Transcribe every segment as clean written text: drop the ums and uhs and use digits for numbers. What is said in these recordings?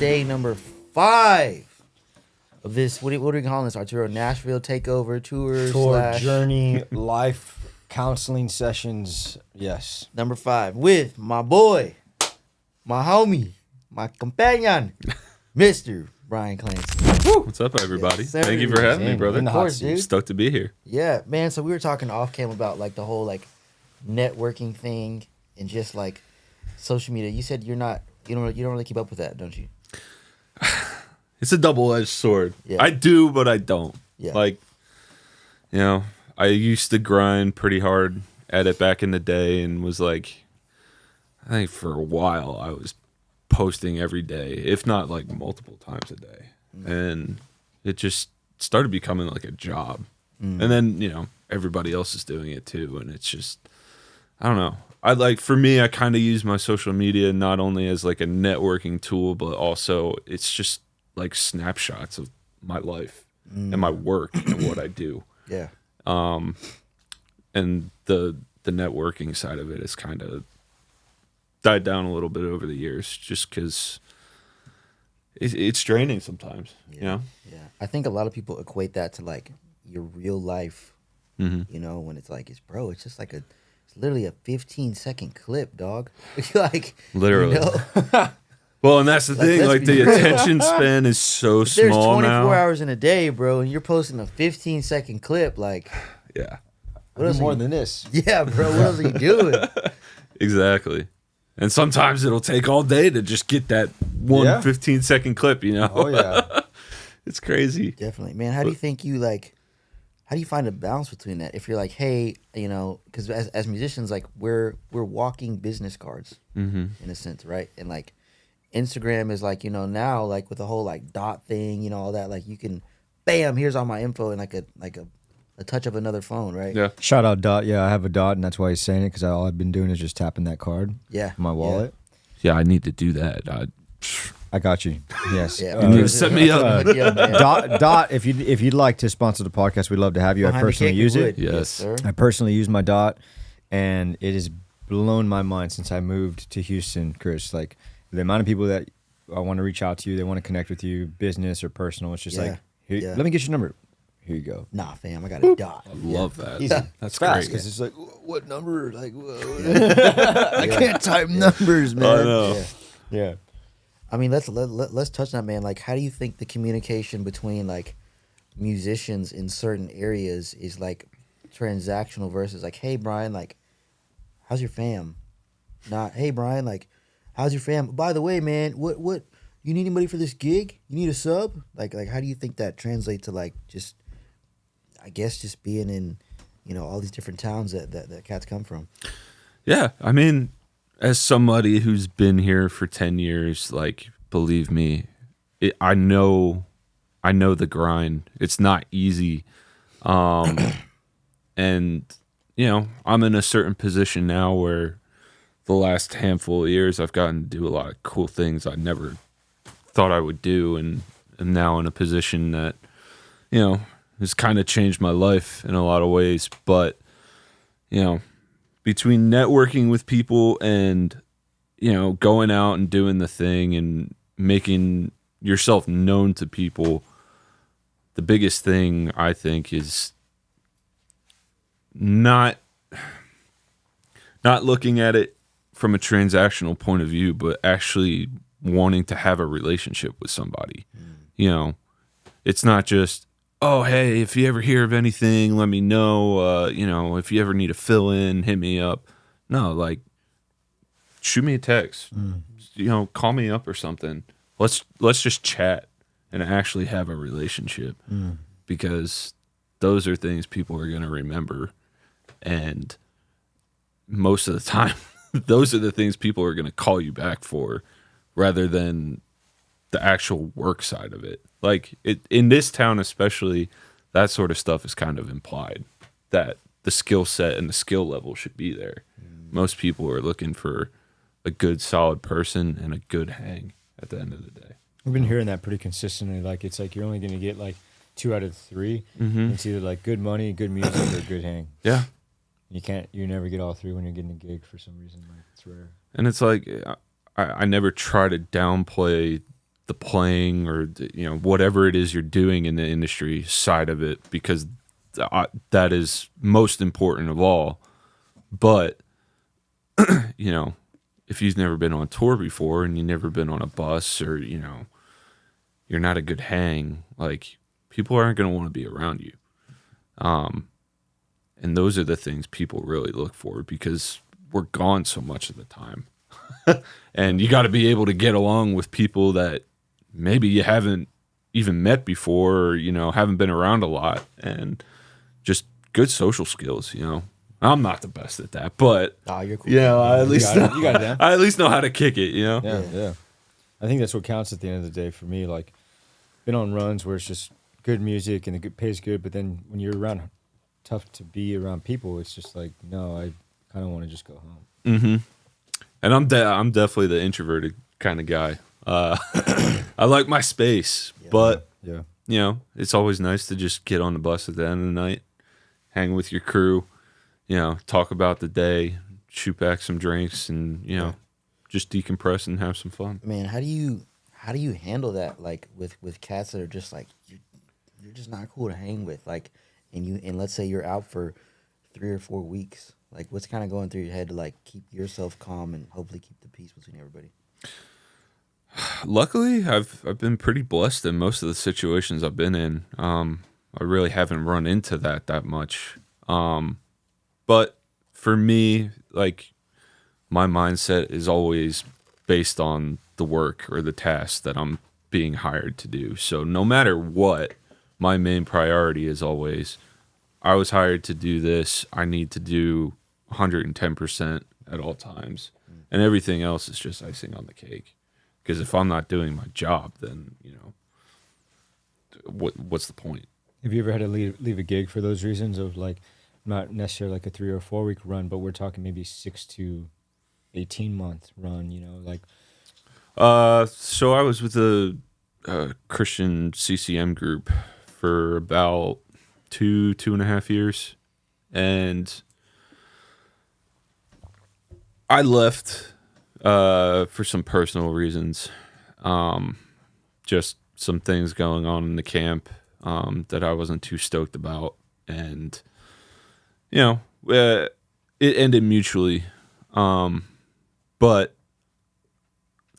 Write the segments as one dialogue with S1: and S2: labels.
S1: day number 5 of this. What are we calling this? Arturo Nashville Takeover Tour
S2: journey, life counseling sessions. Yes.
S1: Number 5 with my boy, my homie, my companion, Mr. Brian Clancy.
S3: What's up, everybody?
S1: Yes, sir.
S3: Thank you for having me, brother.
S1: Of course, dude.
S3: Stoked to be here.
S1: Yeah, man. So we were talking off cam about like the whole like networking thing and just like social media. You said you don't really keep up with that, don't you?
S3: It's a double-edged sword.
S1: Yeah.
S3: I do, but I don't.
S1: Yeah.
S3: Like, you know, I used to grind pretty hard at it back in the day and was like, I think for a while I was posting every day, if not like multiple times a day. And it just started becoming like a job. And then, you know, everybody else is doing it too. And it's just, I don't know. For me, I kind of use my social media not only as like a networking tool, but also it's just like snapshots of my life and my work and what I do.
S1: Yeah.
S3: And the networking side of it has kind of died down a little bit over the years just because it's draining sometimes.
S1: Yeah.
S3: You know?
S1: Yeah. I think a lot of people equate that to like your real life, you know, when it's like, it's just like it's literally a 15-second clip, dog. Like,
S3: Literally.
S1: You know?
S3: Well, and that's the thing.
S1: let's
S3: Like
S1: be
S3: the
S1: real.
S3: attention span is so
S1: If there's
S3: small
S1: 24
S3: now.
S1: hours in a day, bro, and you're posting a 15-second clip, like,
S3: Yeah,
S1: what else?
S2: More than this.
S1: Yeah, bro. What else are you doing?
S3: exactly. And sometimes it'll take all day to just get that one 15-second clip, you know?
S2: Oh, yeah.
S3: It's crazy.
S1: Definitely, man. How do you think you like? How do you find a balance between that? If you're like, hey, you know, because as musicians, like we're walking business cards in a sense, right? And like Instagram is like, you know, now like with the whole like dot thing, you know, all that, like you can, bam, here's all my info in like a touch of another phone, right?
S3: Yeah.
S2: Shout out Dot. Yeah, I have a Dot, and that's why he's saying it, because all I've been doing is just tapping that card.
S1: Yeah.
S2: In my wallet.
S3: Yeah, I need to do that.
S2: I got you. Yes.
S1: Yeah.
S3: You need to set me up.
S2: Dot. If you'd like to sponsor the podcast, we'd love to have you.
S1: Behind
S2: I
S1: the
S2: personally
S1: cake,
S2: use
S1: we
S2: it.
S1: would.
S3: Yes.
S1: sir.
S2: I personally use my Dot, and it has blown my mind since I moved to Houston, Chris. Like the amount of people that I want to reach out to you, they want to connect with you, business or personal. It's just like, here, let me get your number. Here you go.
S1: Nah, fam, I got a dot.
S3: I love that.
S2: Easy.
S3: That's
S2: Fast,
S3: great.
S2: because it's like, what number? Like, I can't type numbers, man.
S3: I know.
S2: Yeah.
S1: I mean, let's touch on that, man. Like, how do you think the communication between like musicians in certain areas is like transactional versus like, hey Brian, like, how's your fam? Not, hey Brian, like, how's your fam? By the way, man, what you need anybody for this gig? You need a sub? Like how do you think that translates to like just, I guess, just being in, you know, all these different towns that cats come from?
S3: Yeah, I mean, as somebody who's been here for 10 years, like, believe me, I know the grind. It's not easy. And, you know, I'm in a certain position now where the last handful of years I've gotten to do a lot of cool things I never thought I would do, and am now in a position that, you know, has kind of changed my life in a lot of ways. But, you know, between networking with people and, you know, going out and doing the thing and making yourself known to people, the biggest thing I think is not looking at it from a transactional point of view, but actually wanting to have a relationship with somebody. You know, it's not just, oh, hey, if you ever hear of anything, let me know. You know, if you ever need a fill in, hit me up. No, like, shoot me a text. You know, call me up or something. Let's just chat and actually have a relationship, because those are things people are going to remember. And most of the time, those are the things people are going to call you back for, rather than the actual work side of it. Like, in this town especially, that sort of stuff is kind of implied, that the skill set and the skill level should be there. Most people are looking for a good, solid person and a good hang at the end of the day.
S2: We've been hearing that pretty consistently. Like, it's like you're only going to get like 2 out of 3. It's either like good money, good music, or good hang.
S3: Yeah.
S2: You never get all 3 when you're getting a gig for some reason. Like, it's rare.
S3: And it's like, I never try to downplay the playing or whatever it is you're doing in the industry side of it, because that is most important of all. But if you've never been on tour before and you've never been on a bus, or you're not a good hang, like, people aren't going to want to be around you. And those are the things people really look for, because we're gone so much of the time. And you got to be able to get along with people that maybe you haven't even met before, or, haven't been around a lot, and just good social skills, I'm not the best at that, but
S1: you're cool.
S3: I at least
S2: you got it down.
S3: I at least know how to kick it,
S2: Yeah. I think that's what counts at the end of the day for me. Like, been on runs where it's just good music and the pays good, but then when you're around, tough to be around people, it's just like, no, I kind of want to just go home.
S3: Mm-hmm. And I'm definitely the introverted kind of guy. I like my space, but it's always nice to just get on the bus at the end of the night, hang with your crew, talk about the day, shoot back some drinks, and just decompress and have some fun.
S1: Man, how do you handle that, like, with cats that are just like, you're just not cool to hang with, like, and let's say you're out for 3 or 4 weeks, like, what's kind of going through your head to, like, keep yourself calm and hopefully keep the peace between everybody?
S3: Luckily, I've been pretty blessed in most of the situations I've been in. I really haven't run into that much. But for me, like, my mindset is always based on the work or the task that I'm being hired to do. So no matter what, my main priority is always, I was hired to do this. I need to do 110% at all times. And everything else is just icing on the cake. Because if I'm not doing my job, then, what's the point?
S2: Have you ever had to leave a gig for those reasons of, like, not necessarily like a 3 or 4 week run, but we're talking maybe 6 to 18 month run, like?
S3: So I was with a Christian CCM group for about 2.5 years, and I left for some personal reasons. Just some things going on in the camp that I wasn't too stoked about, and it ended mutually. But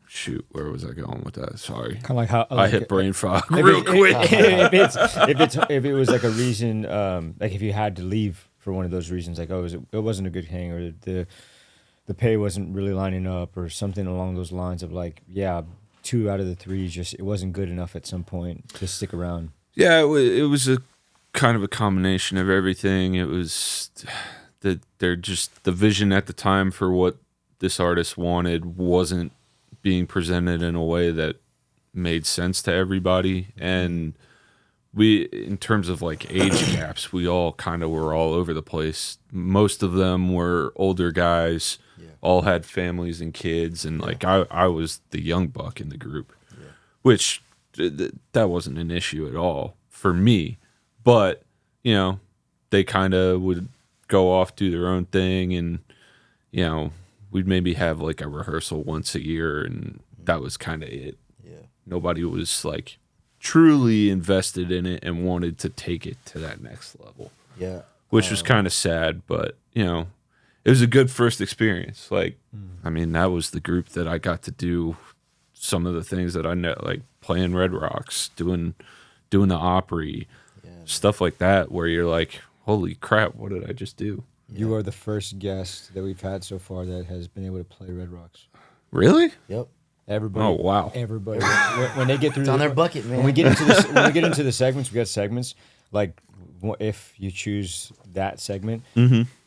S3: shoot, where was I going with that? Sorry,
S2: kind of like how
S3: I hit brain fog real quick.
S2: If it was like a reason, like if you had to leave for one of those reasons, like it wasn't a good hang, or the pay wasn't really lining up, or something along those lines of, like, 2 out of the 3 just, it wasn't good enough at some point to stick around.
S3: Yeah, it was a kind of a combination of everything. It was that they're just, the vision at the time for what this artist wanted wasn't being presented in a way that made sense to everybody. And we, in terms of, like, age gaps, we all kind of were all over the place. Most of them were older guys, all had families and kids, and like I was the young buck in the group, which that wasn't an issue at all for me. But they kind of would go off, do their own thing, and we'd maybe have like a rehearsal once a year, and that was kind of it. Nobody was, like, truly invested in it and wanted to take it to that next level. Which was kind of sad, but it was a good first experience. Like, I mean, that was the group that I got to do some of the things that I know, like playing Red Rocks, doing the Opry, stuff like that, where you're like, holy crap, what did I just do?
S2: You are the first guest that we've had so far that has been able to play Red Rocks.
S3: Really?
S1: Yep.
S2: Everybody.
S3: Oh, wow.
S2: Everybody. When they get through,
S1: It's on their bucket, man.
S2: When we get into the segments, we got segments. Like, if you choose that segment,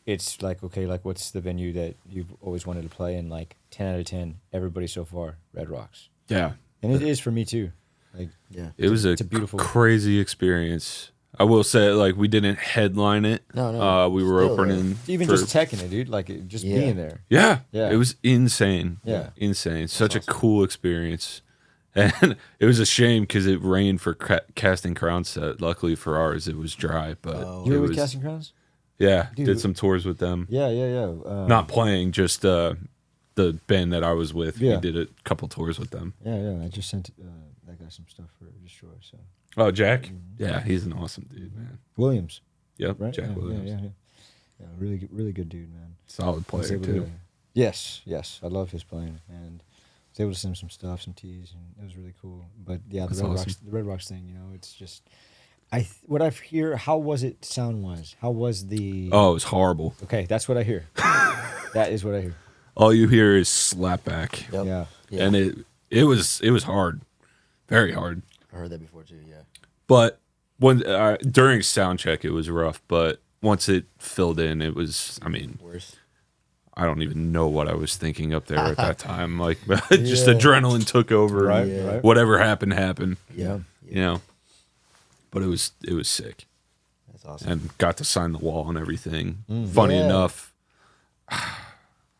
S2: it's like, okay, like, what's the venue that you've always wanted to play? And, like, 10 out of 10, everybody so far, Red Rocks.
S3: Yeah.
S2: And it is for me too. Like,
S3: it was a
S2: beautiful,
S3: crazy experience. I will say, like, we didn't headline it.
S1: No.
S3: We were opening.
S2: Even just teching it, dude. Like, just being there.
S3: Yeah. It was insane.
S2: Yeah.
S3: Insane. Such a cool experience. And it was a shame because it rained for Casting Crowns set. Luckily for ours, it was dry. But
S2: you were with Casting Crowns?
S3: Yeah.
S2: Dude.
S3: Did some tours with them.
S2: Yeah.
S3: Not playing, just the band that I was with.
S2: Yeah.
S3: We did a couple tours with them.
S2: Yeah. I just sent that guy some stuff for Destroy. So
S3: Oh, Jack? Yeah, he's an awesome dude, man.
S2: Williams,
S3: Yep,
S2: right?
S3: Jack Williams.
S2: Yeah, really good dude, man.
S3: Solid
S2: I was
S3: player,
S2: able
S3: too.
S2: to- yes, I love his playing, and I was able to send him some stuff, some teas, and it was really cool. But yeah,
S3: That's
S2: the
S3: awesome.
S2: Red Rocks thing, it's just what I hear. How was it sound wise? How was the?
S3: Oh, it was horrible.
S2: Okay, that's what I hear. That is what I hear.
S3: All you hear is slapback.
S1: Yep.
S2: Yeah.
S3: And it was hard. Very hard.
S1: I heard that before too. Yeah.
S3: But when during sound check, it was rough. But once it filled in, it was. I mean,
S1: Worse.
S3: I don't even know what I was thinking up there at that time. Like, just
S1: Yeah.
S3: adrenaline took over.
S2: Right,
S3: and
S2: right.
S3: Whatever happened.
S1: Yeah.
S3: You know. But it was sick,
S1: That's awesome.
S3: and got to sign the wall and everything. Funny
S1: Yeah.
S3: enough, I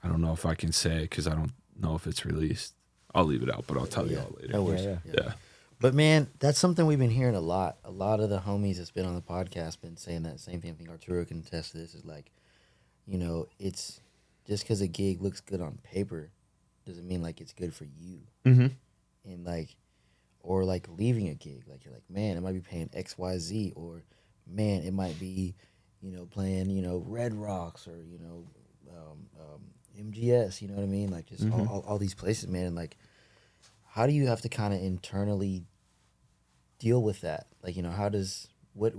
S3: don't know if I can say it because I don't know if it's released. I'll leave it out, but I'll tell you all later.
S1: No worries.
S2: Yeah.
S3: Yeah.
S1: But man, that's something we've been hearing a lot. A lot of the homies that's been on the podcast been saying that same thing. I think Arturo can attest to this. Is like, it's just because a gig looks good on paper doesn't mean like it's good for you.
S3: Mm-hmm.
S1: And like, or like leaving a gig, like you're like, man, it might be paying XYZ, or man, it might be, playing, Red Rocks or MGS. You know what I mean? Like just all these places, man. And like, how do you have to kind of internally deal with that? Like, how does what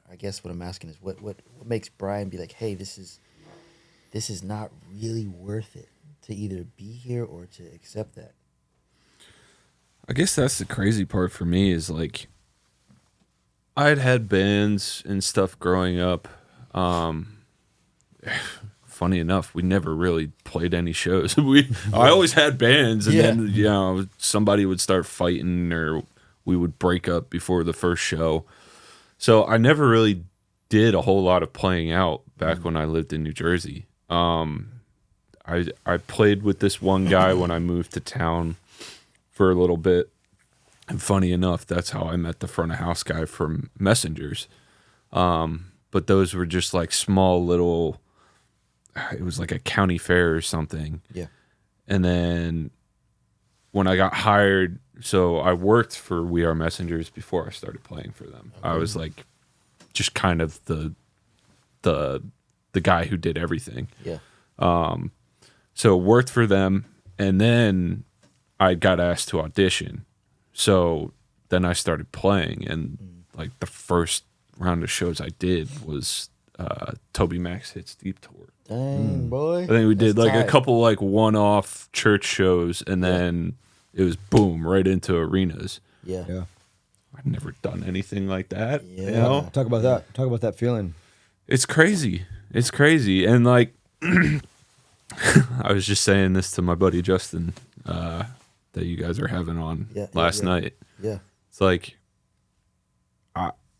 S1: I guess what I'm asking is what makes Brian be like, hey, this is not really worth it to either be here or to accept that.
S3: I guess that's the crazy part for me is like I'd had bands and stuff growing up. Funny enough, we never really played any shows. I always had bands, and then somebody would start fighting, or we would break up before the first show. So I never really did a whole lot of playing out back when I lived in New Jersey. I played with this one guy when I moved to town for a little bit. And funny enough, that's how I met the front of house guy from Messengers. But those were just like small little, it was like a county fair or something.
S1: Yeah.
S3: And then when I got hired, so I worked for We Are Messengers before I started playing for them. Okay. I was like just kind of the guy who did everything.
S1: Yeah.
S3: So worked for them, and then I got asked to audition. So then I started playing, and like the first round of shows I did was Toby Mac's Hits Deep tour.
S1: Dang, boy.
S3: I think we did like
S1: tight.
S3: a couple like one-off church shows, and then it was boom right into arenas.
S1: Yeah.
S3: I've never done anything like that.
S1: Yeah.
S3: You know?
S2: Talk about that. Talk about that feeling.
S3: It's crazy. It's crazy. And like I was just saying this to my buddy Justin that you guys are having on last night.
S1: Yeah.
S3: It's like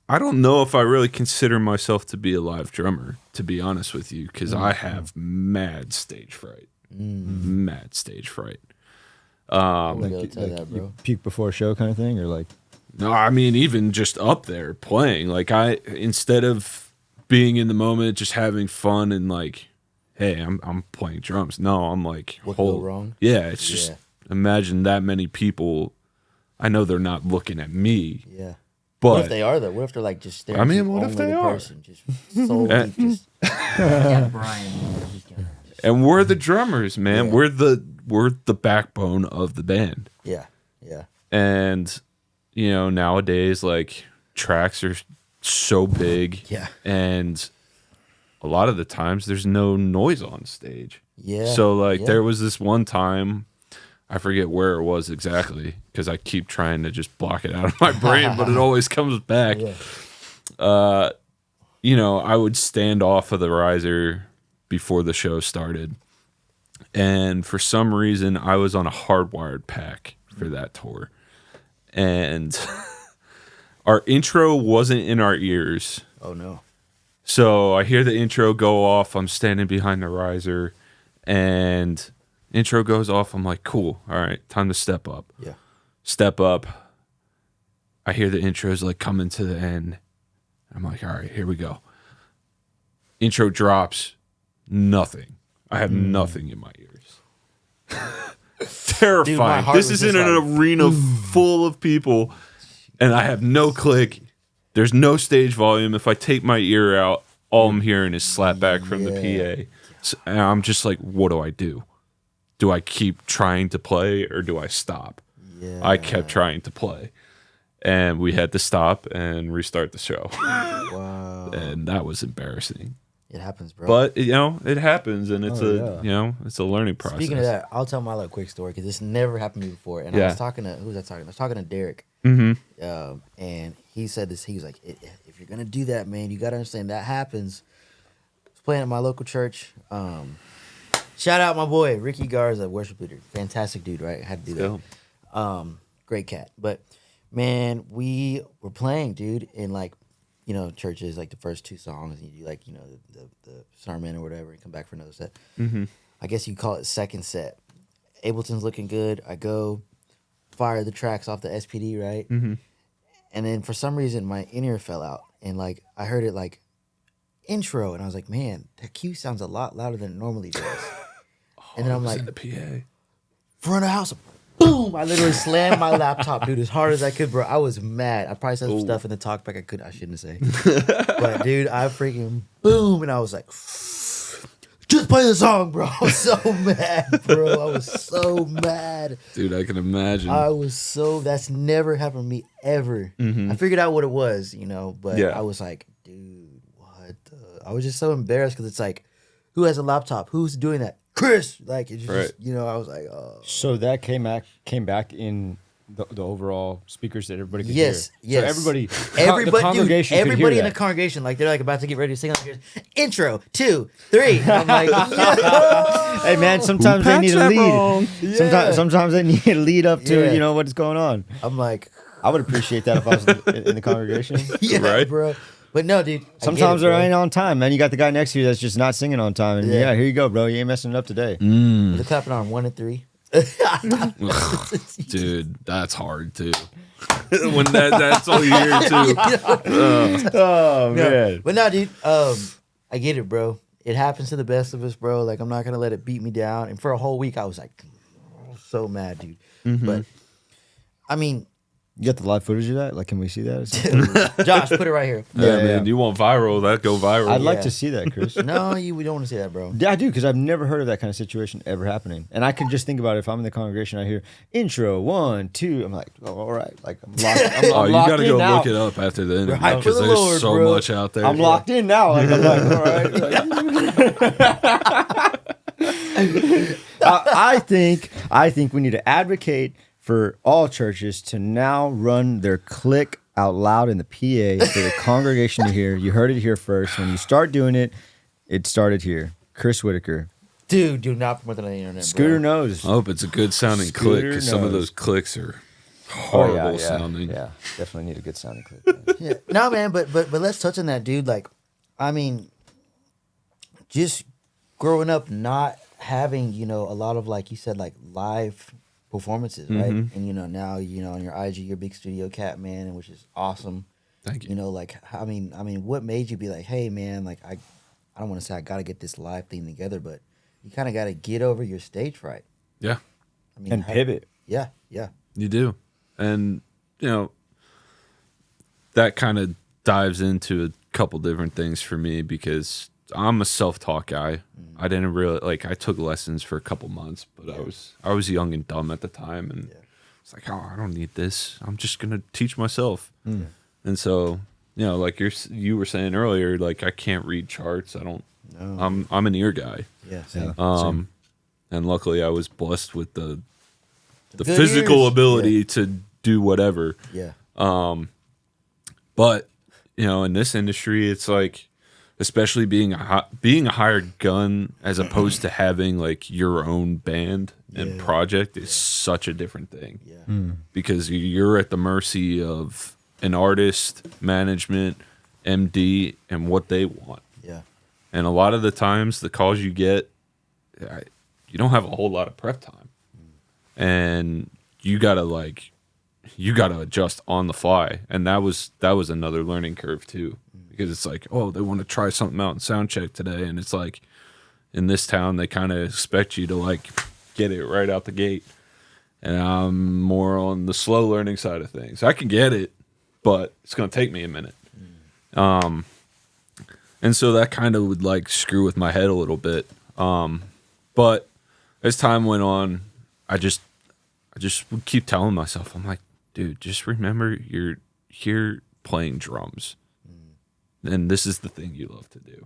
S3: I don't know if I really consider myself to be a live drummer, to be honest with you, because I have mad stage fright. Mad stage fright.
S1: Like, that, bro.
S2: You puke before a show kind of thing, or like?
S3: No, I mean even just up there playing. Like instead of being in the moment, just having fun and like, hey, I'm playing drums. No, I'm like,
S1: What could go wrong?
S3: Yeah, it's just imagine that many people. I know they're not looking at me.
S1: Yeah.
S3: But
S1: What if they are though? What if they're like just staring?
S3: I mean,
S1: at
S3: what if
S1: only
S3: they
S1: the
S3: are?
S1: Person, just soul deep, just yeah, Brian.
S3: And we're the drummers, man.
S1: Yeah.
S3: We're the backbone of the band.
S1: Yeah.
S3: And nowadays like tracks are so big.
S1: Yeah.
S3: And a lot of the times there's no noise on stage.
S1: Yeah.
S3: So like there was this one time, I forget where it was exactly because I keep trying to just block it out of my brain, but it always comes back.
S1: Yeah.
S3: I would stand off of the riser before the show started. And for some reason, I was on a hardwired pack for that tour. And our intro wasn't in our ears.
S1: Oh, no.
S3: So I hear the intro go off. I'm standing behind the riser. And intro goes off. I'm like, cool. All right, time to step up.
S1: Yeah.
S3: Step up. I hear the intros like coming to the end. I'm like, all right, here we go. Intro drops. Nothing. I have nothing in my ears. Terrifying.
S1: heart
S3: This
S1: was
S3: is in
S1: just
S3: an arena full of people, and I have no click. There's no stage volume. If I take my ear out, all I'm hearing is slapback from the PA. So, and I'm just like, what do I do? Do I keep trying to play or do I stop?
S1: Yeah.
S3: I kept trying to play. And we had to stop and restart the show.
S1: Wow.
S3: And that was embarrassing.
S1: It happens, bro.
S3: But it happens, and it's it's a learning process.
S1: Speaking of that, I'll tell my little quick story because this never happened to me before. And I was talking to who was I talking to? I was talking to Derek.
S3: Mm-hmm.
S1: And he said this. He was like, "If you're gonna do that, man, you gotta understand that happens." I was playing at my local church. Shout out my boy Ricky Garza, worship leader, fantastic dude. Right, had to do that. Great cat. But man, we were playing, dude, in like, churches, like the first 2 songs, and you do like, the sermon or whatever, and come back for another set.
S3: Mm-hmm.
S1: I guess you call it second set. Ableton's looking good. I go fire the tracks off the SPD, right?
S3: Mm-hmm.
S1: And then for some reason, my in-ear fell out, and like I heard it like intro, and I was like, man, that cue sounds a lot louder than it normally does. And then I'm like,
S3: in the PA.
S1: front of the house, boom! I literally slammed my laptop, dude, as hard as I could, bro. I was mad. I probably said some stuff in the talkback I shouldn't say. But dude, I freaking boom, and I was like, just play the song, bro. I was so mad, bro. I was so mad.
S3: Dude, I can imagine.
S1: That's never happened to me ever.
S3: Mm-hmm.
S1: I figured out what it was, but
S3: Yeah.
S1: I was like, dude, what the? I was just so embarrassed because it's like, who has a laptop? Who's doing that? Chris! Like, it's just, I was like, oh.
S2: So that came back in the overall speakers that everybody could
S1: Yes.
S2: hear. So everybody,
S1: Everybody,
S2: the congregation could
S1: everybody
S2: hear
S1: in the
S2: that.
S1: congregation, like they're like about to get ready to sing. Like, intro 2, 3. And I'm like, yeah.
S2: Hey man, sometimes they need a lead.
S1: Yeah.
S2: Sometimes they need a lead up to what's going on.
S1: I'm like,
S2: I would appreciate that if I was in the congregation.
S1: yeah,
S3: Right?
S1: bro. But no, dude.
S2: Sometimes
S1: they
S2: they ain't on time, man. You got the guy next to you that's just not singing on time, and
S1: Yeah.
S2: here you go, bro. You ain't messing it up today.
S1: They're clapping on 1 and 3.
S3: Dude, that's hard too. When that's all you hear too.
S2: Oh man.
S1: But no, dude. I get it, bro. It happens to the best of us, bro. Like, I'm not gonna let it beat me down. And for a whole week, I was like, so mad, dude.
S3: Mm-hmm.
S1: But I mean,
S2: You got the live footage of that? Like, can we see that? Or something?
S1: Josh, put it right here.
S3: Yeah, man. You want viral? That go viral.
S2: I'd like
S1: Yeah.
S2: to see that, Chris.
S1: No, we don't want to see that, bro.
S2: Yeah, I do, because I've never heard of that kind of situation ever happening. And I can just think about it. If I'm in the congregation, I hear intro 1, 2. I'm like, oh, all right. Like, I'm locked. I'm
S3: you
S2: locked
S3: gotta
S2: in
S3: go
S2: now.
S3: look it up after the interview
S1: Right,
S3: because
S1: for the
S3: there's
S1: Lord,
S3: so
S1: bro.
S3: much out there.
S2: I'm locked in now. Like, I'm like, all right. Like, I think we need to advocate for all churches to now run their click out loud in the PA for the congregation to hear. You heard it here first. When you start doing it, it started here. Chris Whitaker.
S1: Dude, do not promote that on the internet,
S2: Scooter
S1: bro.
S2: knows.
S3: I hope it's a good sounding
S2: Scooter
S3: click because some of
S2: knows.
S3: those clicks are horrible sounding.
S2: Yeah, definitely need a good sounding clip.
S1: Yeah. No, man, but let's touch on that, dude. Like, I mean, just growing up not having, a lot of, like you said, like live performances, right? And now, on your IG, you're a big studio cat, man, which is awesome.
S3: Thank you.
S1: Like, I mean, what made you be like, hey, man, like, I don't want to say I got to get this live thing together, but you kind of got to get over your stage fright.
S3: Yeah,
S1: I mean,
S2: And pivot.
S1: Yeah.
S3: you do. And, that kind of dives into a couple different things for me because I'm a self-taught guy. I didn't really I took lessons for a couple months, but I was young and dumb at the time, and it's like, oh, I don't need this. I'm just gonna teach myself. And so, like you were saying earlier, like I can't read charts. I don't.
S1: No.
S3: I'm an ear guy.
S1: Yeah. Same.
S3: And luckily I was blessed with the
S1: good
S3: physical
S1: ears.
S3: ability to do whatever.
S1: Yeah.
S3: But in this industry, it's like, especially being a hired gun as opposed to having like your own band and project is such a different thing.
S1: Yeah.
S3: Because you're at the mercy of an artist, management, MD, and what they want.
S1: Yeah.
S3: And a lot of the times, the calls you get, you don't have a whole lot of prep time, and you gotta adjust on the fly, and that was another learning curve too, because it's like, oh, they want to try something out in sound check today, and it's like, in this town, they kind of expect you to like get it right out the gate. And I'm more on the slow learning side of things. I can get it, but it's going to take me a minute. And so that kind of would like screw with my head a little bit. But as time went on, I just would keep telling myself, I'm like, dude, just remember you're here playing drums. And this is the thing you love to do.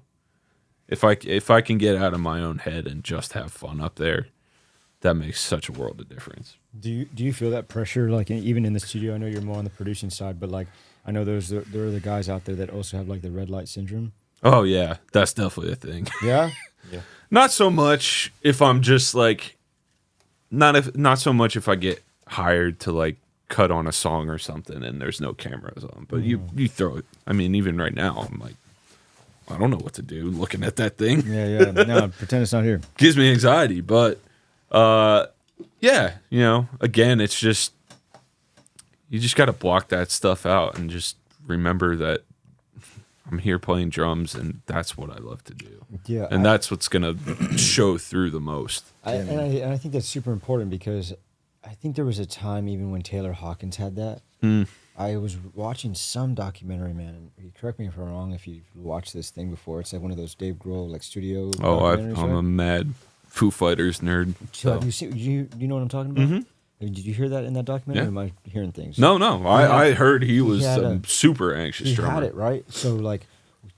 S3: If I can get out of my own head and just have fun up there, that makes such a world of difference.
S2: Do you feel that pressure, like even in the studio? I know you're more on the producing side, but like I know there are the guys out there that also have like the red light syndrome.
S3: Oh yeah, that's definitely a thing.
S2: Yeah,
S1: Yeah.
S3: Not so much if I'm just like, not so much if I get hired to like cut on a song or something and there's no cameras on. But you throw it. I mean, even right now, I'm like, I don't know what to do looking at that thing.
S2: Yeah. No, pretend it's not here.
S3: Gives me anxiety, but yeah, you know, again, it's just you just got to block that stuff out and just remember that I'm here playing drums and that's what I love to do.
S2: Yeah,
S3: and that's what's gonna show through the most.
S2: And I think that's super important because I think there was a time even when Taylor Hawkins had that. I was watching some documentary, man, and correct me if I'm wrong if you've watched this thing before. It's like one of those Dave Grohl like studio documentaries.
S3: I'm a mad Foo Fighters nerd.
S2: So have you seen? Do you know what I'm talking about? Mm-hmm. Did you hear that in that documentary?
S3: Yeah.
S2: Or am I hearing things?
S3: No. I heard he was a super anxious drummer.
S2: He had it, right? So like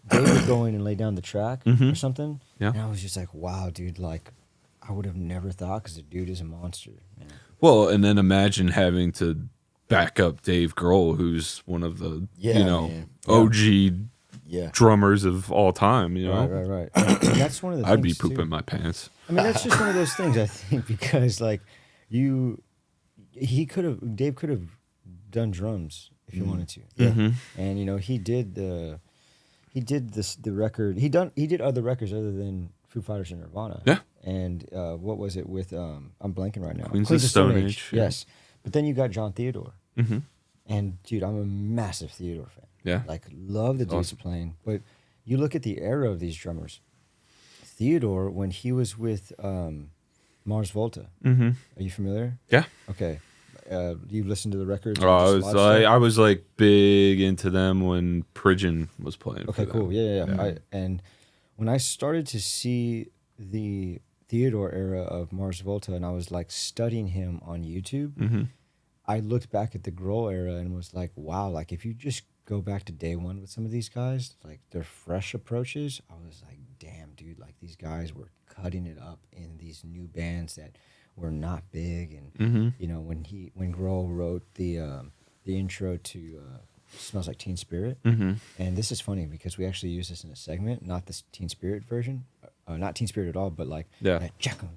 S2: they would go in and lay down the track or something.
S3: Yeah.
S2: And I was just like, wow, dude, like I would have never thought because the dude is a monster, man.
S3: Well, and then imagine having to back up Dave Grohl, who's one of the OG drummers of all time. You know,
S2: right. And that's one of the.
S3: I'd
S2: things
S3: be pooping
S2: too.
S3: my pants.
S2: I mean, that's just one of those things. I think because like Dave could have done drums if he wanted to.
S1: Yeah.
S2: And you know he did the record. He did other records other than Foo Fighters and Nirvana.
S3: Yeah.
S2: And what was it with? I'm blanking right now.
S3: Queens of Stone Age. Yeah.
S2: Yes. But then you got John Theodore.
S3: Mm-hmm.
S2: And dude, I'm a massive Theodore fan.
S3: Yeah.
S2: Like love the dude's playing. But you look at the era of these drummers. Theodore, when he was with Mars Volta.
S3: Mm-hmm.
S2: Are you familiar?
S3: Yeah.
S2: Okay. You listened to the records?
S3: I was like big into them when Pridgeon was playing.
S2: Okay, cool. Yeah. And when I started to see the Theodore era of Mars Volta and I was like studying him on YouTube, I looked back at the Grohl era and was like, wow, like if you just go back to day one with some of these guys, like their fresh approaches, I was like, damn, dude, like these guys were cutting it up in these new bands that were not big. And you know, when Grohl wrote the intro to Smells Like Teen Spirit, and this is funny because we actually use this in a segment, not the Teen Spirit version, not Teen Spirit at all, but like Jacko.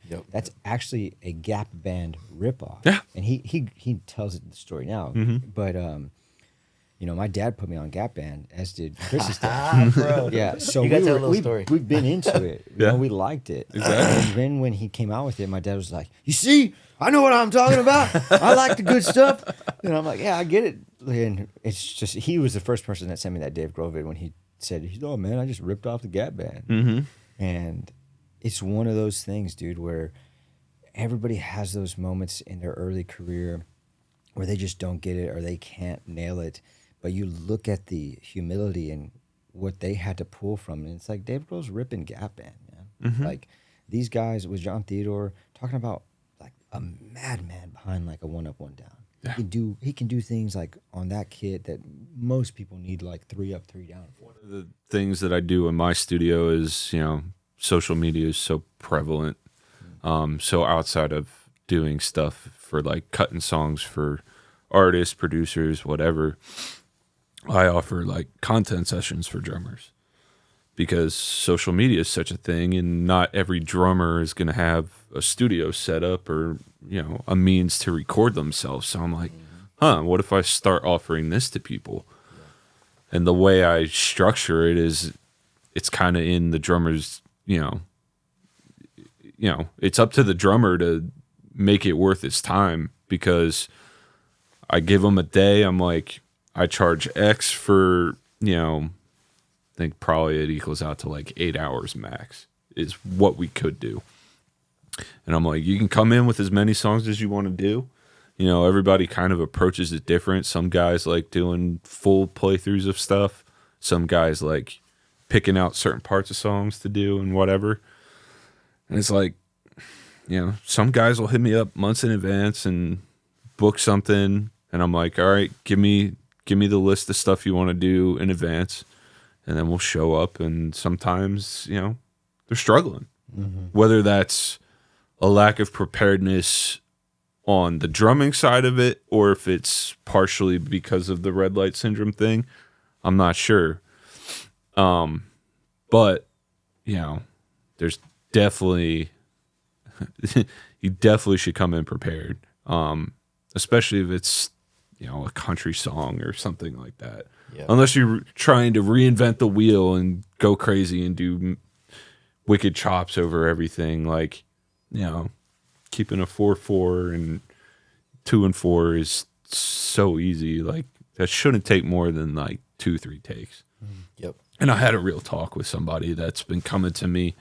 S1: Yep.
S2: That's actually a Gap Band ripoff.
S3: Yeah.
S2: And he tells it the story now, but you know, my dad put me on Gap Band, as did Chris's dad.
S1: Bro.
S2: Yeah, so
S1: You gotta tell a little story.
S2: we've been into it. You know, we liked it.
S3: Exactly.
S2: And then when he came out with it, my dad was like, "You see, I know what I'm talking about. I like the good stuff." And I'm like, "Yeah, I get it." And it's just he was the first person that sent me that Dave Grohl vid when he said, "Oh man, I just ripped off the Gap Band." And it's one of those things, dude, where everybody has those moments in their early career where they just don't get it or they can't nail it. But you look at the humility and what they had to pull from, and it's like Dave Grohl's ripping Gap Band, man. Like these guys with John Theodore talking about like a madman behind like a 1 Up 1 Down. Yeah. He can do things like on that kit that most people need like 3 up 3 down for.
S3: One of the things that I do in my studio is, you know, social media is so prevalent. So outside of doing stuff for like cutting songs for artists, producers, whatever, I offer like content sessions for drummers because social media is such a thing and not every drummer is going to have a studio set up or, you know, a means to record themselves. So I'm like, what if I start offering this to people? And the way I structure it is it's kind of in the drummer's, you know, it's up to the drummer to make it worth his time because I give them a day. I'm like, I charge X for, you know, I think probably it equals out to like 8 hours max is what we could do. And I'm like, you can come in with as many songs as you want to do. You know, everybody kind of approaches it different. Some guys like doing full playthroughs of stuff. Some guys like picking out certain parts of songs to do and whatever. And it's like, you know, some guys will hit me up months in advance and book something. And I'm like, all right, give me the list of stuff you want to do in advance. And then we'll show up. And sometimes, you know, they're struggling. Whether that's a lack of preparedness on the drumming side of it, or if it's partially because of the red light syndrome thing, I'm not sure. But, you know, there's definitely, you definitely should come in prepared. Especially if it's, you know, a country song or something like that. Yeah. Unless you're trying to reinvent the wheel and go crazy and do wicked chops over everything, like, you know, keeping a 4/4 and 2 and 4 is so easy. Like, that shouldn't take more than like 2-3 takes.
S1: Yep.
S3: And I had a real talk with somebody that's been coming to me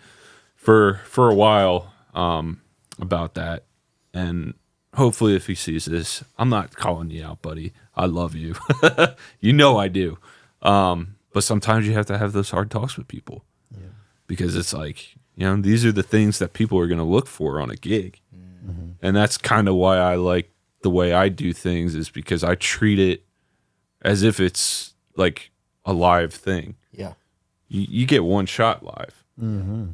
S3: for a while about that. And hopefully, if he sees this, I'm not calling you out, buddy. I love you. You know I do. But sometimes you have to have those hard talks with people. Yeah. Because it's like, you know, these are the things that people are going to look for on a gig. Mm-hmm. And that's kind of why I like the way I do things, is because I treat it as if it's like a live thing.
S1: Yeah.
S3: You get one shot live.
S1: Mm-hmm.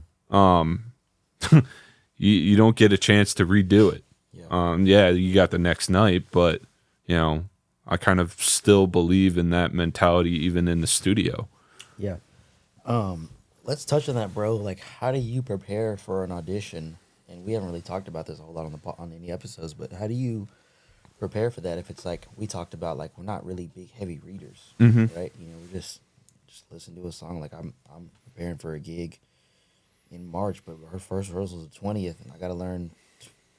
S3: You don't get a chance to redo it.
S1: Yeah.
S3: You got the next night, but, you know, I kind of still believe in that mentality even in the studio.
S1: Yeah. Let's touch on that, bro. Like, how do you prepare for an audition? And we haven't really talked about this a whole lot on any episodes, but how do you prepare for that? If it's like we talked about, like, we're not really big heavy readers, right? You know, we just listen to a song. Like, I'm preparing for a gig in March, but our first rehearsal is the 20th, and I got to learn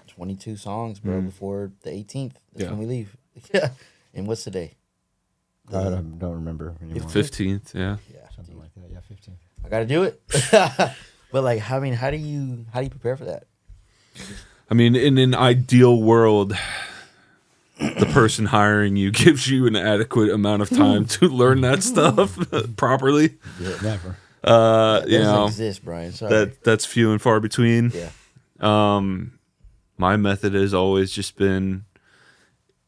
S1: 22 songs, bro, before the 18th. That's when we leave. Yeah. And what's today?
S2: I don't remember anymore.
S3: 15th, yeah.
S2: Something like that. Yeah, 15th.
S1: I got to do it. But, like, I mean, how do you prepare for that?
S3: I mean, in an ideal world, the person hiring you gives you an adequate amount of time to learn that stuff properly.
S1: Yeah.
S2: Never.
S1: That
S3: you
S1: doesn't
S3: know,
S1: exist, Brian. Sorry.
S3: that's few and far between.
S1: Yeah.
S3: My method has always just been,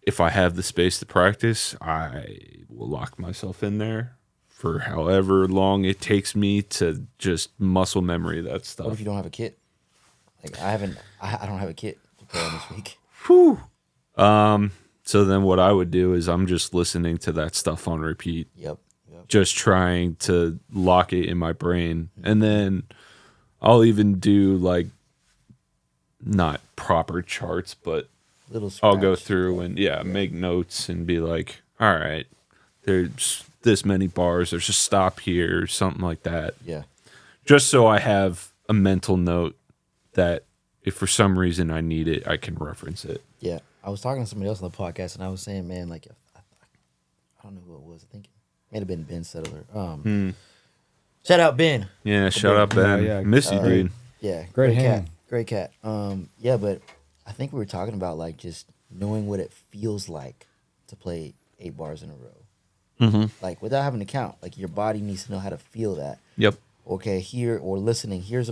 S3: if I have the space to practice, I will lock myself in there for however long it takes me to just muscle memory that stuff.
S1: What if you don't have a kit? Like, I don't have a kit to play on this week.
S3: Whew. So then what I would do is I'm just listening to that stuff on repeat.
S1: Yep.
S3: Just trying to lock it in my brain. And then I'll even do, like, not proper charts, but I'll go through and make notes and be like, all right, there's this many bars, there's a stop here, something like that.
S1: Yeah. Just
S3: so I have a mental note that if for some reason I need it, I can reference it.
S1: Yeah. I was talking to somebody else on the podcast, and I was saying, man, like, I don't know who it was. I think it may have been Ben Settler. Shout out Ben.
S3: Yeah, shout out Ben.
S2: Yeah.
S3: Miss you, dude.
S1: Yeah.
S2: Great hand.
S1: Cat. Great cat. Yeah, but I think we were talking about, like, just knowing what it feels like to play 8 bars in a row.
S3: Mm-hmm.
S1: Like, without having to count. Like, your body needs to know how to feel that.
S3: Yep.
S1: Okay, here, or listening, here's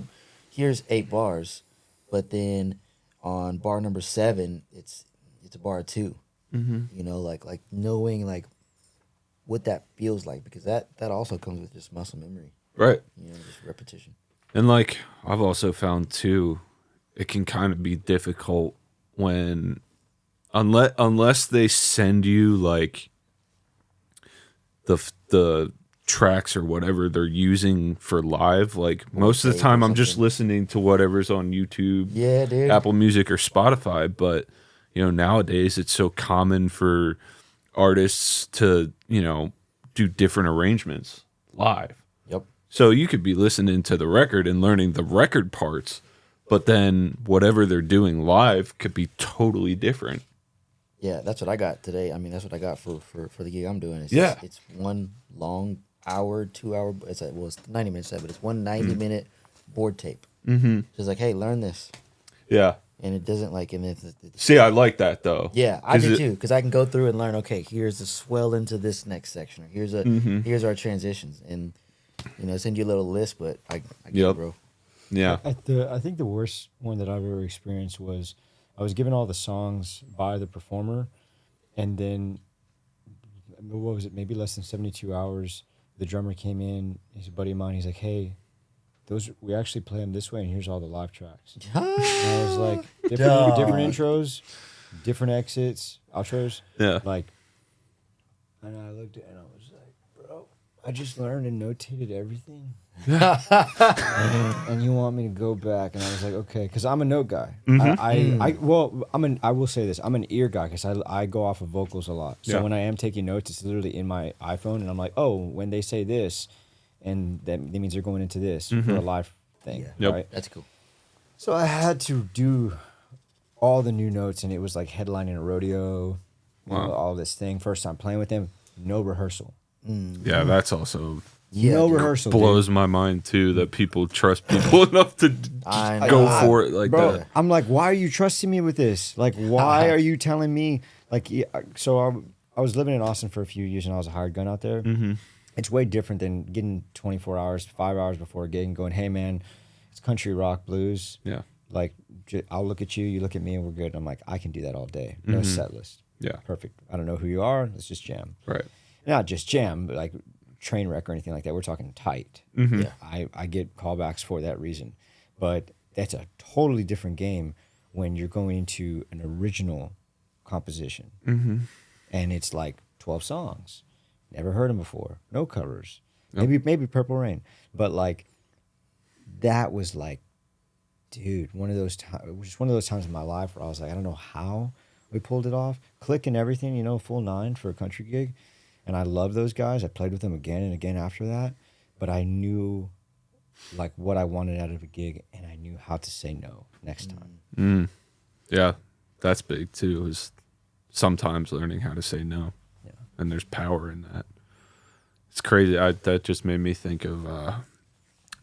S1: 8 bars, but then on bar number 7, it's a bar 2.
S3: Mm-hmm.
S1: You know, like knowing, like, what that feels like, because that also comes with just muscle memory.
S3: Right.
S1: You know, just repetition.
S3: And, like, I've also found too, it can kind of be difficult when, unless they send you, like, the tracks or whatever they're using for live, like, most of the time I'm just listening to whatever's on YouTube,
S1: yeah, dude,
S3: Apple Music or Spotify. But, you know, nowadays it's so common for artists to, you know, do different arrangements live.
S1: Yep.
S3: So you could be listening to the record and learning the record parts, but then whatever they're doing live could be totally different.
S1: Yeah, that's what I got today. I mean, that's what I got for the gig I'm doing. It's one long hour, 2 hour. It's 90 minutes set, but it's one 90-minute board tape.
S3: Mm-hmm.
S1: Just like, hey, learn this.
S3: Yeah.
S1: And it doesn't like, and
S3: See, I like that though.
S1: yeah, I do too, because I can go through and learn. Okay, here's the swell into this next section. Or here's our transitions, and send you a little list. But I get you, bro.
S3: Yeah.
S2: I think the worst one that I've ever experienced was I was given all the songs by the performer, and then what was it? Maybe less than 72 hours. The drummer came in. He's a buddy of mine. He's like, "Hey, we actually play them this way, and here's all the live tracks." And I was like, different intros, different exits, outros.
S3: Yeah.
S2: Like, and I looked at it and I was like, bro, I just learned and notated everything. and you want me to go back? And I was like, okay, because I'm a note guy. I will say this: I'm an ear guy because I go off of vocals a lot. So when I am taking notes, it's literally in my iPhone, and I'm like, oh, when they say this, and that means they're going into this for a live thing.
S1: Yeah.
S2: Right?
S1: That's cool.
S2: So I had to do all the new notes, and it was like headlining a rodeo, all this thing. First time playing with them, no rehearsal.
S3: Yeah, that's also
S2: no rehearsal.
S3: Blows my mind too that people trust people enough to go for it like
S2: bro,
S3: that.
S2: I'm like, why are you trusting me with this? Like, why are you telling me? Like, so I was living in Austin for a few years, and I was a hired gun out there. It's way different than getting 24 hours, 5 hours before a gig and going, hey, man, it's country, rock, blues.
S3: Yeah.
S2: Like, I'll look at you, you look at me, and we're good. And I'm like, I can do that all day. No set list.
S3: Yeah.
S2: Perfect. I don't know who you are. Let's just jam.
S3: Right.
S2: Not just jam, but like train wreck or anything like that. We're talking tight.
S1: Yeah.
S2: I get callbacks for that reason. But that's a totally different game when you're going into an original composition. And it's like 12 songs. Never heard them before. No covers. Maybe Purple Rain. But like, that was like, dude, one of those times in my life where I was like, I don't know how we pulled it off. Click and everything, full 9 for a country gig. And I love those guys. I played with them again and again after that. But I knew like what I wanted out of a gig, and I knew how to say no next time.
S3: Yeah, that's big too, is sometimes learning how to say no.
S2: Yeah.
S3: And there's power in that. It's crazy. That just made me think of, I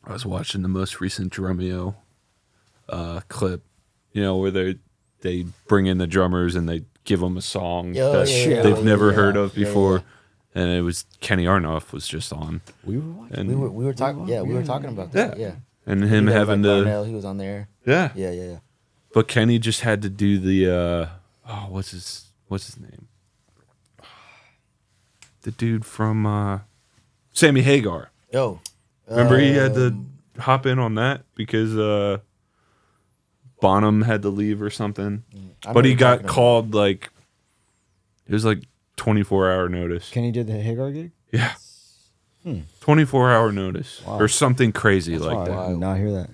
S3: was watching the most recent Drumeo clip, where they bring in the drummers and they give them a song that they've never heard of before. Yeah. And it was Kenny Arnoff was just on.
S2: We were watching.
S1: And we were talking. Yeah, we were talking about that. Yeah.
S3: And him having to.
S1: Darnell, he was on there.
S3: Yeah.
S1: Yeah.
S3: But Kenny just had to do the. What's his name? The dude from Sammy Hagar.
S1: Yo.
S3: Remember he had to hop in on that because Bonham had to leave or something. But he got called like. It was like 24-hour notice.
S2: Kenny did the Hagar gig?
S3: Yeah. 24-hour notice or something crazy like that.
S2: I did not hear that.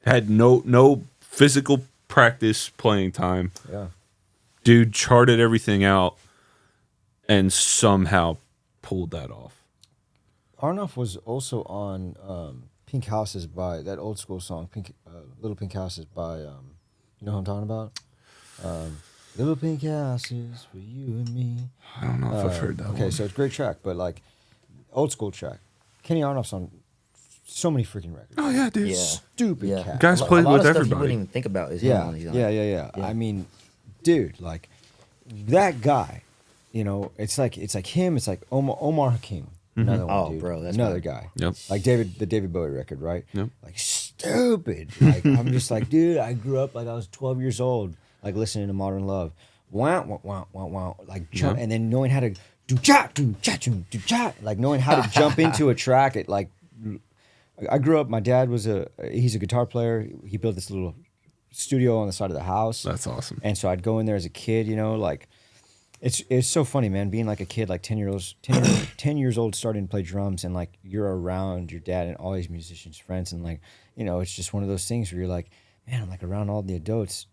S3: Had no physical practice playing time.
S2: Yeah.
S3: Dude charted everything out and somehow pulled that off.
S2: Arnoff was also on Pink Houses by that old school song, Little Pink Houses by, you know who I'm talking about? Little Pink Houses for you and me.
S3: I don't know if I've heard that one.
S2: Okay, so it's a great track, but like old school track. Kenny Arnoff's on so many freaking records.
S3: Oh yeah, dude.
S1: Yeah.
S2: Stupid cat.
S3: Guys played with everybody.
S1: You wouldn't even think about is
S2: Yeah. I mean, dude, like that guy. It's like him. It's like Omar Hakim. Another one, dude.
S1: Bro, that's
S2: another guy.
S3: Yep.
S2: Like the David Bowie record, right?
S3: Yep.
S2: Like stupid. Like I'm just like, dude, I grew up like I was 12 years old, like listening to Modern Love. Wow, like jump, and then knowing how to do cha, like knowing how to jump into a track. It like, I grew up. My dad he's a guitar player. He built this little studio on the side of the house.
S3: That's awesome.
S2: And so I'd go in there as a kid, like. It's so funny, man, being like a kid, like 10 years old, starting to play drums, and like you're around your dad and all these musicians' friends, and like, it's just one of those things where you're like, man, I'm like around all the adults,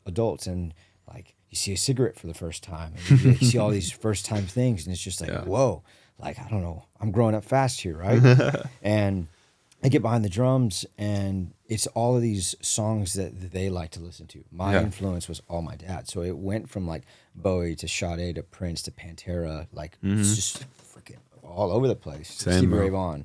S2: and like you see a cigarette for the first time, and you see all these first time things, and it's just like, whoa, like I don't know, I'm growing up fast here, right? And I get behind the drums, and it's all of these songs that they like to listen to. My influence was all my dad. So it went from like Bowie to Sade to Prince to Pantera, like it's just freaking all over the place.
S3: Same,
S2: Stevie
S3: bro.
S2: Ray Vaughan,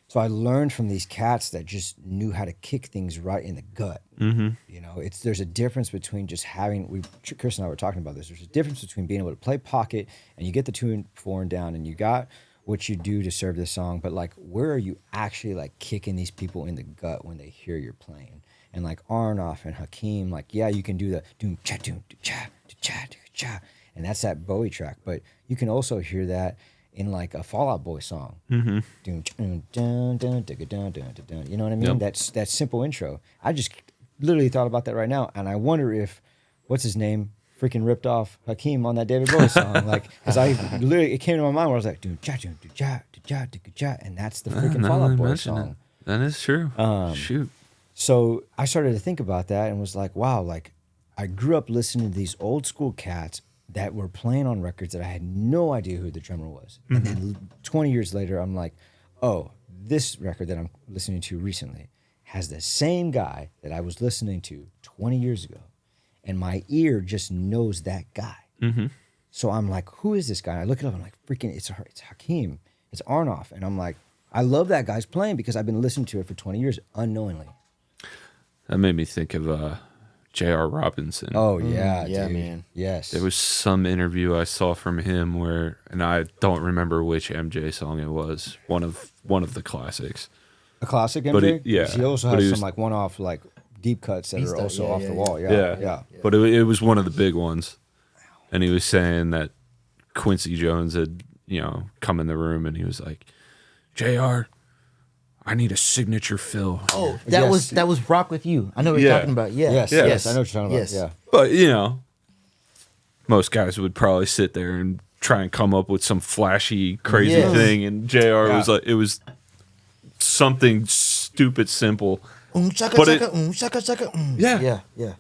S2: So I learned from these cats that just knew how to kick things right in the gut.
S3: Mm-hmm.
S2: You know, there's a difference between just having. Chris and I were talking about this. There's a difference between being able to play pocket and you get the 2 and 4 and down, and you got what you do to serve this song. But like, where are you actually like kicking these people in the gut when they hear you're playing? And like Arnoff and Hakeem, like, yeah, you can do the doom cha doom cha cha cha, and that's that Bowie track. But you can also hear that in like a Fall Out Boy song.
S3: Mm-hmm.
S2: Dun, dun, dun, dun, dun, dun, dun, dun. You know what I mean?
S3: Yep.
S2: That simple intro. I just literally thought about that right now, and I wonder if what's his name freaking ripped off Hakeem on that David Bowie song. Like, because I literally, it came to my mind where I was like, dun, cha, dun, cha, dun, cha, dun, cha, and that's the freaking Fall Out Boy song.
S3: That is true. Shoot.
S2: So I started to think about that and was like, wow, like I grew up listening to these old school cats that were playing on records that I had no idea who the drummer was. And then 20 years later, I'm like, oh, this record that I'm listening to recently has the same guy that I was listening to 20 years ago. And my ear just knows that guy.
S3: Mm-hmm.
S2: So I'm like, who is this guy? I look it up. I'm like, freaking, it's Hakeem. It's Arnoff. And I'm like, I love that guy's playing because I've been listening to it for 20 years unknowingly.
S3: That made me think of J.R. Robinson.
S2: Oh, yeah,
S1: yeah,
S2: dude.
S1: man.
S2: Yes.
S3: There was some interview I saw from him where, and I don't remember which MJ song it was. One of the classics.
S2: A classic MJ?
S3: But he
S2: also
S3: but
S2: has
S3: he
S2: some
S3: was-
S2: like one-off like deep cuts that
S1: He's
S2: are
S1: the-
S2: also
S1: yeah,
S2: off
S1: yeah,
S2: the
S1: yeah.
S2: wall. Yeah.
S3: But it was one of the big ones. And he was saying that Quincy Jones had, come in the room and he was like, JR, I need a signature fill.
S1: Oh,
S2: Yes.
S1: that was Rock With You. I know what you're
S3: Yeah.
S1: talking about. Yeah.
S2: Yes, I know what you're talking
S1: Yes.
S2: about.
S3: But, most guys would probably sit there and try and come up with some flashy, crazy
S1: Yes.
S3: thing. And JR
S2: Yeah.
S3: was like, it was something stupid simple.
S1: Shaka,
S3: But
S1: shaka, shaka, shaka.
S3: Yeah.
S1: Yeah.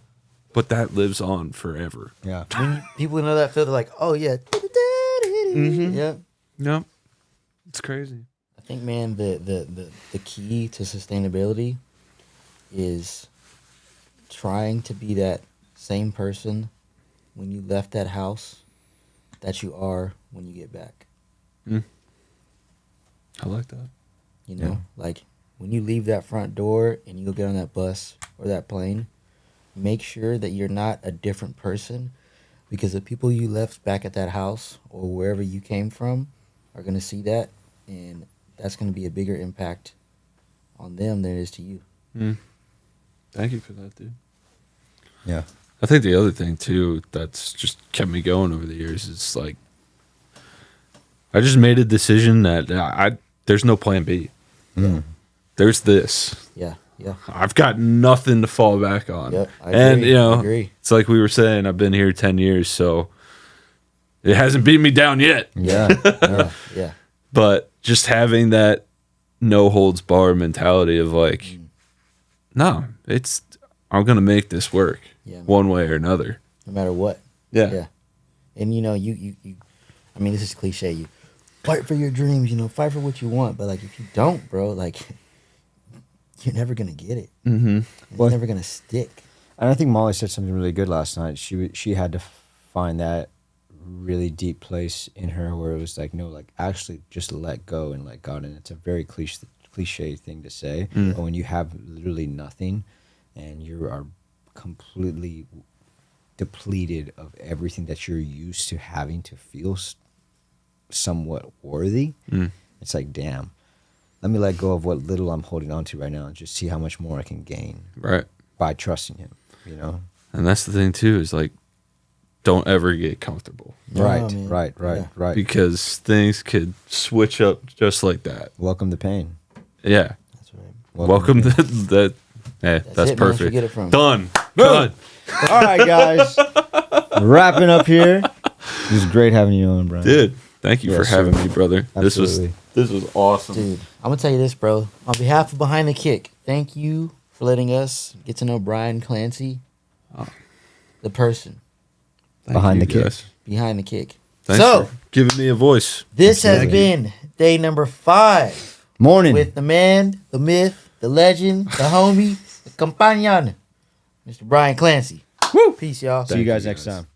S3: But that lives on forever.
S2: Yeah.
S1: When people know that feel, they're like, oh, yeah. Yeah.
S3: No, it's crazy.
S1: I think, man, the key to sustainability is trying to be that same person when you left that house that you are when you get back.
S3: I like that.
S1: You know, like when you leave that front door and you go get on that bus or that plane, make sure that you're not a different person, because the people you left back at that house or wherever you came from are going to see that, and that's going to be a bigger impact on them than it is to you.
S3: Thank you for that, dude.
S2: Yeah.
S3: I think the other thing too that's just kept me going over the years is like I just made a decision that there's no plan B. There's this.
S1: Yeah.
S3: I've got nothing to fall back on.
S1: Yep, I
S3: and
S1: agree, I agree.
S3: it's like we were saying, I've been here 10 years, so it hasn't beat me down yet.
S2: Yeah.
S1: Yeah.
S3: But just having that no holds bar mentality of like, no, I'm gonna make this work one way or another.
S1: No matter what.
S3: Yeah.
S1: And you I mean, this is cliche. You fight for your dreams, fight for what you want. But like, if you don't, bro, like, you're never gonna get it.
S3: Mm-hmm.
S1: It's never gonna stick.
S2: And I think Molly said something really good last night. She had to find that really deep place in her where it was like, no, like actually just let go and let God. And it's a very cliche thing to say, but when you have literally nothing and you are completely depleted of everything that you're used to having to feel somewhat worthy, it's like, damn, let me let go of what little I'm holding on to right now and just see how much more I can gain by trusting him,
S3: And that's the thing too, is like, don't ever get comfortable.
S2: Right.
S3: Because things could switch up just like that.
S2: Welcome to pain.
S3: Yeah.
S1: That's right.
S3: Welcome to that. Hey, that's
S1: it, man.
S3: perfect.
S1: Should get it from.
S3: Done.
S2: All right, guys. Wrapping up here. It was great having you on, Brian.
S3: Dude, thank you
S2: Yes,
S3: for having
S2: sir.
S3: me, brother.
S2: Absolutely.
S3: This was awesome.
S1: Dude, I'm gonna tell you this, bro. On behalf of Behind the Kick, thank you for letting us get to know Brian Clancy, the person
S3: Thank
S2: Behind
S3: you,
S2: the kick.
S3: guys.
S1: behind the kick.
S3: Thanks
S1: So,
S3: for giving me a voice.
S1: this has
S2: Absolutely.
S1: been day number 5
S2: Morning.
S1: with the man, the myth, the legend, the homie, the companion, Mr. Brian Clancy. Woo! Peace, y'all.
S2: See you
S3: Thank
S2: guys
S3: you,
S2: next
S3: guys.
S2: time.